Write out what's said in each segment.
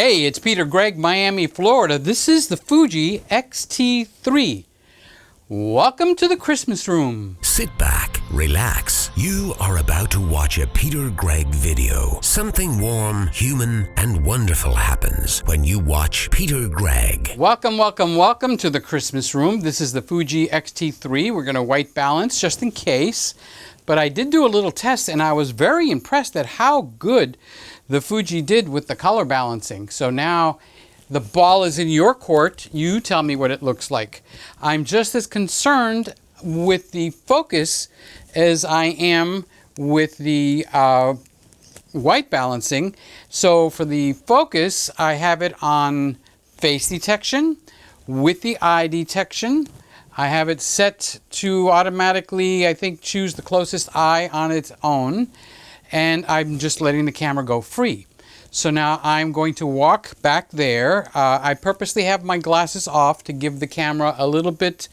Hey, it's Peter Gregg, Miami, Florida. This is the Fuji X-T3. Welcome to the Christmas room. Sit back, relax. You are about to watch a Peter Gregg video. Something warm, human, and wonderful happens when you watch Peter Gregg. Welcome to the Christmas room. This is the Fuji X-T3. We're going to white balance just in case. But I did do a little test and I was very impressed at how good the Fuji did with the color balancing. So now the ball is in your court. You tell me what it looks like. I'm just as concerned with the focus as I am with the white balancing. So for the focus, I have it on face detection with the eye detection. I have it set to automatically, I think, choose the closest eye on its own. And I'm just letting the camera go free. So now I'm going to walk back there. I purposely have my glasses off to give the camera a little bit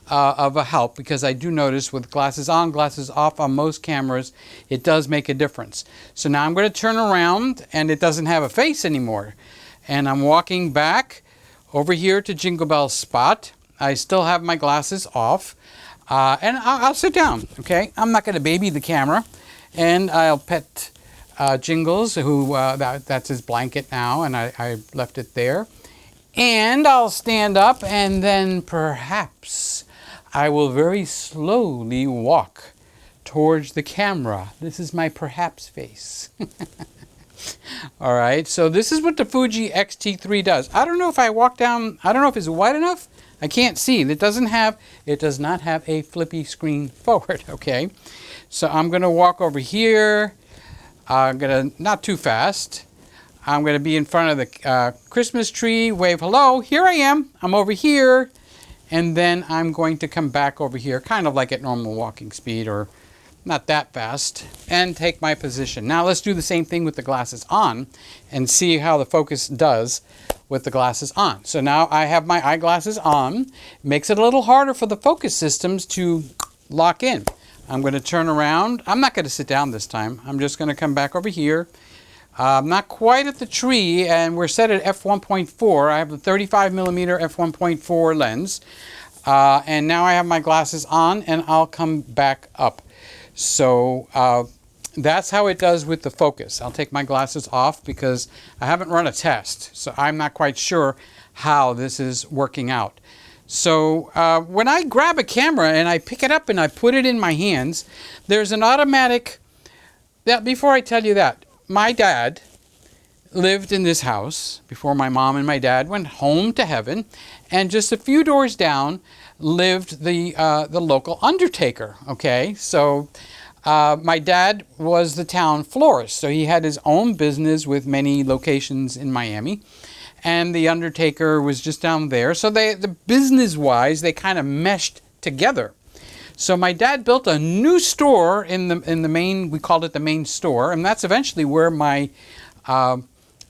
of a help, because I do notice with glasses on, glasses off on most cameras, it does make a difference. So now I'm going to turn around and it doesn't have a face anymore. And I'm walking back over here to Jingle Bell Spot. I still have my glasses off. And I'll sit down, okay? I'm not going to baby the camera. And I'll pet Jingles, who that's his blanket now, and I left it there. And I'll stand up, and then perhaps I will very slowly walk towards the camera. This is my perhaps face. All right, so this is what the Fuji X-T3 does. I don't know if I walk down, I don't know if it's wide enough. I can't see. It does not have a flippy screen forward, okay? So I'm going to walk over here. I'm going to, not too fast. I'm going to be in front of the Christmas tree, wave hello. Here I am. I'm over here. And then I'm going to come back over here, kind of like at normal walking speed, or not that fast, and take my position. Now let's do the same thing with the glasses on and see how the focus does with the glasses on. So now I have my eyeglasses on. It makes it a little harder for the focus systems to lock in. I'm going to turn around. I'm not going to sit down this time. I'm just going to come back over here. I'm not quite at the tree, and we're set at f1.4. I have the 35 millimeter f1.4 lens. And now I have my glasses on, and I'll come back up. So that's how it does with the focus. I'll take my glasses off because I haven't run a test, so I'm not quite sure how this is working out. So when I grab a camera and I pick it up and I put it in my hands, there's an automatic, before I tell you that, my dad lived in this house before my mom and my dad went home to heaven, and just a few doors down lived the local undertaker, okay? So my dad was the town florist, so he had his own business with many locations in Miami. And the undertaker was just down there. So the business-wise, they kind of meshed together. So my dad built a new store in the main, we called it the main store, and that's eventually where my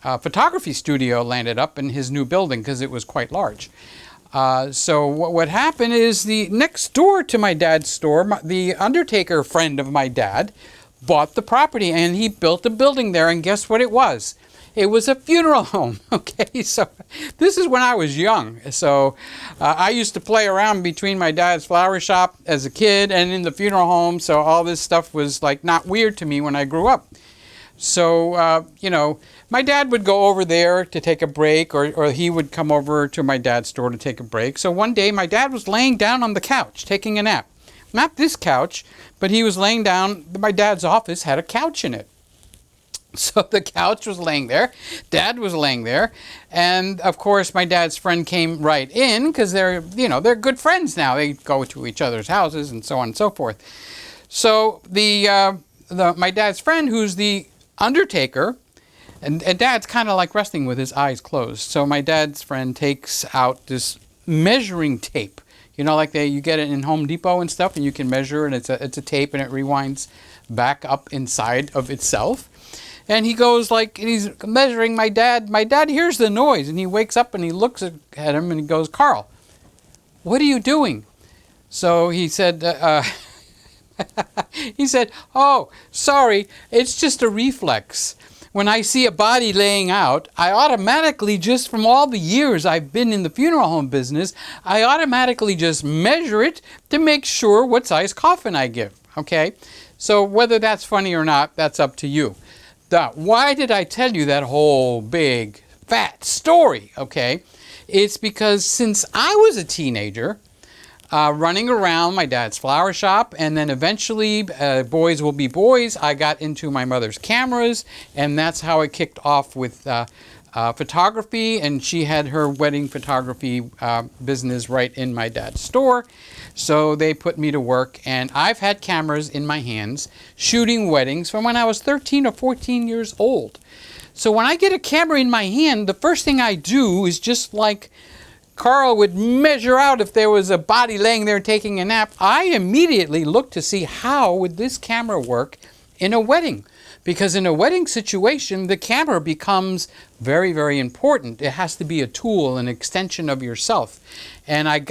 photography studio landed up in his new building, because it was quite large. So what happened is, the next door to my dad's store, the undertaker friend of my dad bought the property, and he built a building there, and guess what it was? It was a funeral home, okay? So this is when I was young. So I used to play around between my dad's flower shop as a kid and in the funeral home, so all this stuff was like not weird to me when I grew up. So, you know, my dad would go over there to take a break, or he would come over to my dad's store to take a break. So one day my dad was laying down on the couch taking a nap. Not this couch, but he was laying down. My dad's office had a couch in it. So the couch was laying there, Dad was laying there, and of course my dad's friend came right in, because they're good friends now. They go to each other's houses and so on and so forth. So my dad's friend, who's the undertaker, and Dad's kind of like resting with his eyes closed. So my dad's friend takes out this measuring tape, like you get it in Home Depot and stuff, and you can measure, and it's a tape, and it rewinds back up inside of itself. And he goes and he's measuring my dad. My dad hears the noise, and he wakes up and he looks at him and he goes, "Carl, what are you doing?" So he said, he said, "Oh, sorry, it's just a reflex. when I see a body laying out, I automatically, just from all the years I've been in the funeral home business, I automatically just measure it to make sure what size coffin I give, okay? So whether that's funny or not, that's up to you. Why did I tell you that whole big, fat story, okay? It's because since I was a teenager, running around my dad's flower shop, and then eventually, boys will be boys, I got into my mother's cameras, and that's how it kicked off with photography, and she had her wedding photography business right in my dad's store. So they put me to work, and I've had cameras in my hands shooting weddings from when I was 13 or 14 years old. So when I get a camera in my hand, the first thing I do is, just like Carl would measure out if there was a body laying there taking a nap, I immediately look to see how would this camera work in a wedding. Because in a wedding situation, the camera becomes very, very important. It has to be a tool, an extension of yourself. And I just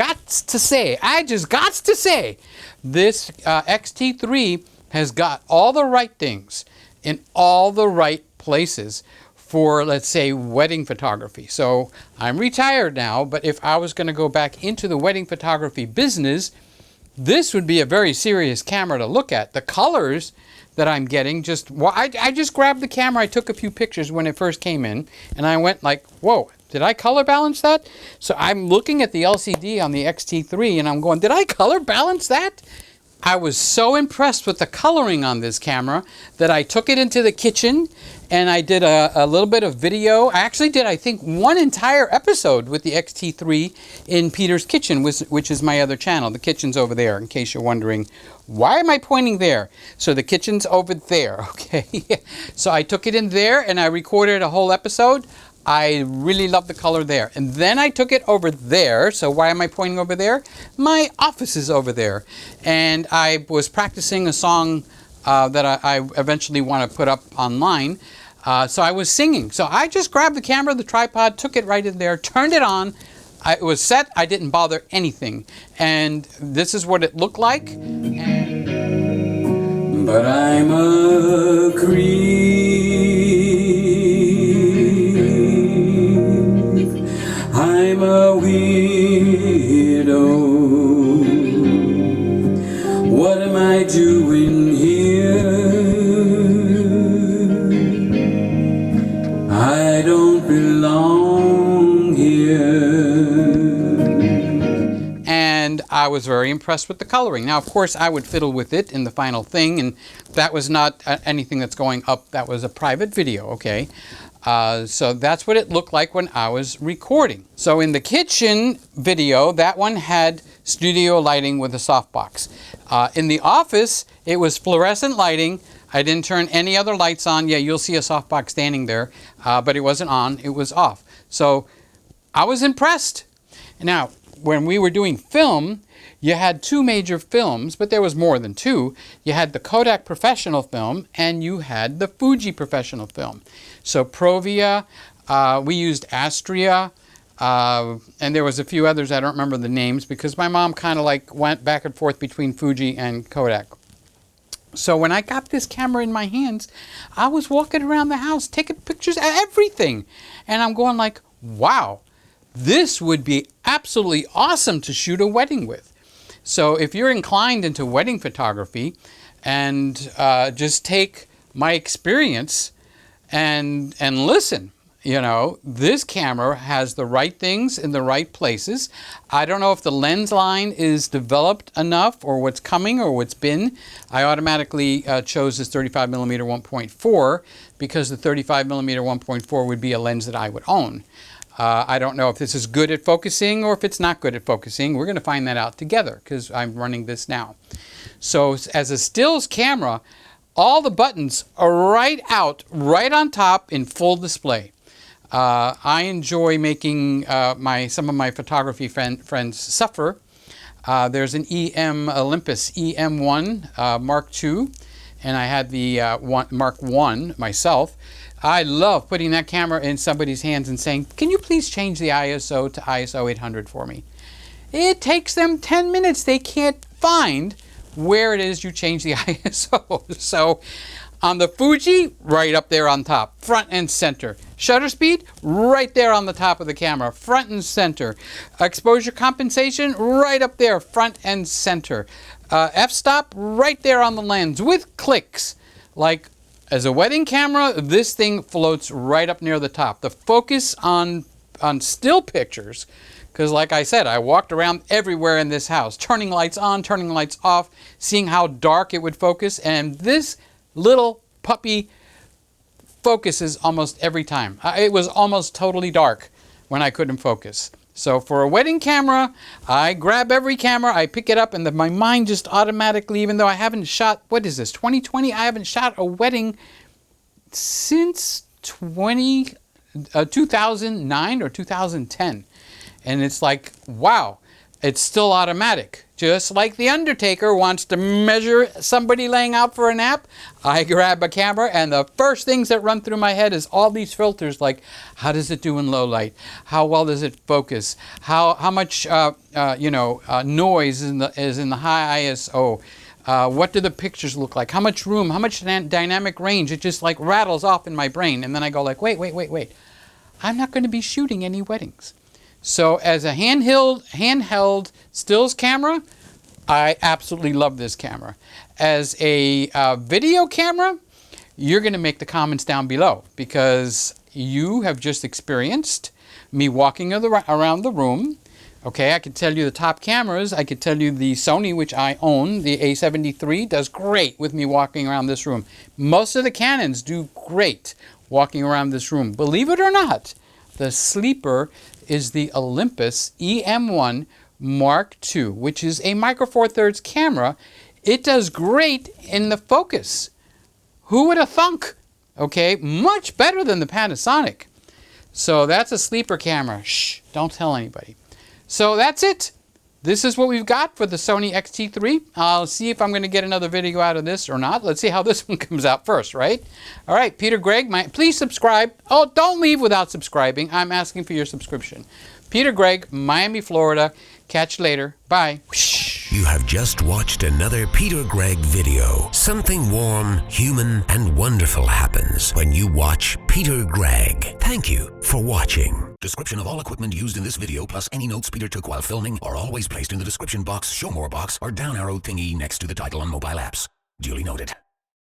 got to say, this X-T3 has got all the right things in all the right places for, let's say, wedding photography. So I'm retired now, but if I was going to go back into the wedding photography business, this would be a very serious camera to look at. The colors that I'm getting, I just grabbed the camera, I took a few pictures when it first came in, and I went like, whoa, did I color balance that? So I'm looking at the LCD on the X-T3 and I'm going, did I color balance that? I was so impressed with the coloring on this camera that I took it into the kitchen and I did a little bit of video. I actually did, I think, one entire episode with the X-T3 in Peter's Kitchen, which is my other channel. The kitchen's over there, in case you're wondering, why am I pointing there? So the kitchen's over there, okay? So I took it in there and I recorded a whole episode. I really love the color there. And then I took it over there. So why am I pointing over there? My office is over there. And I was practicing a song that I eventually want to put up online. So I was singing. So I just grabbed the camera, the tripod, took it right in there, turned it on. It was set. I didn't bother anything. And this is what it looked like. But I'm a creep. I'm a weirdo. What am I doing here? I don't belong here. And I was very impressed with the coloring. Now, of course, I would fiddle with it in the final thing, and that was not anything that's going up. That was a private video, okay? So that's what it looked like when I was recording. So in the kitchen video, that one had studio lighting with a softbox. In the office, it was fluorescent lighting. I didn't turn any other lights on. Yeah, you'll see a softbox standing there, but it wasn't on, it was off. So I was impressed. Now, when we were doing film, you had two major films, but there was more than two. You had the Kodak professional film and you had the Fuji professional film. So Provia, we used Astria, and there was a few others, I don't remember the names, because my mom kind of like went back and forth between Fuji and Kodak. So when I got this camera in my hands, I was walking around the house taking pictures of everything. And I'm going like, wow, this would be absolutely awesome to shoot a wedding with. So if you're inclined into wedding photography, and just take my experience and listen. You know, this camera has the right things in the right places. I don't know if the lens line is developed enough or what's coming or what's been. I automatically chose this 35mm 1.4 because the 35mm 1.4 would be a lens that I would own. I don't know if this is good at focusing or if it's not good at focusing. We're going to find that out together because I'm running this now. So as a stills camera, all the buttons are right out, right on top in full display. I enjoy making some of my photography friends suffer. There's an EM Olympus EM1 Mark II, and I had the Mark I myself. I love putting that camera in somebody's hands and saying, can you please change the ISO to ISO 800 for me? It takes them 10 minutes. They can't find where it is you change the ISO. So On the Fuji, right up there on top, front and center. Shutter speed, right there on the top of the camera, front and center. Exposure compensation, right up there, front and center. F-stop, right there on the lens with clicks. Like, as a wedding camera, this thing floats right up near the top. The focus on still pictures, because like I said, I walked around everywhere in this house, turning lights on, turning lights off, seeing how dark it would focus, and this little puppy focuses almost every time. It was almost totally dark when I couldn't focus. So for a wedding camera, I grab every camera, I pick it up, and my mind just automatically, even though I haven't shot, what is this, 2020? I haven't shot a wedding since 2009 or 2010. And it's like, wow, it's still automatic. Just like The Undertaker wants to measure somebody laying out for a nap, I grab a camera and the first things that run through my head is all these filters like, how does it do in low light? How well does it focus? How much noise is in the high ISO? What do the pictures look like? How much room? How much dynamic range? It just like rattles off in my brain. And then I go like, wait. I'm not going to be shooting any weddings. So as a handheld stills camera, I absolutely love this camera. As a video camera, you're going to make the comments down below because you have just experienced me walking around the room. Okay, I could tell you the top cameras. I could tell you the Sony, which I own, the A7 III, does great with me walking around this room. Most of the Canons do great walking around this room. Believe it or not, the sleeper is the Olympus EM1 Mark II, which is a Micro Four Thirds camera. It does great in the focus. Who would have thunk? Okay, much better than the Panasonic. So that's a sleeper camera. Shh, don't tell anybody. So that's it. This is what we've got for the Sony X-T3. I'll see if I'm going to get another video out of this or not. Let's see how this one comes out first, right? All right, Peter Gregg, please subscribe. Oh, don't leave without subscribing. I'm asking for your subscription. Peter Gregg, Miami, Florida. Catch you later. Bye. You have just watched another Peter Gregg video. Something warm, human, and wonderful happens when you watch Peter Gregg. Thank you for watching. Description of all equipment used in this video, plus any notes Peter took while filming, are always placed in the description box, show more box, or down arrow thingy next to the title on mobile apps. Duly noted.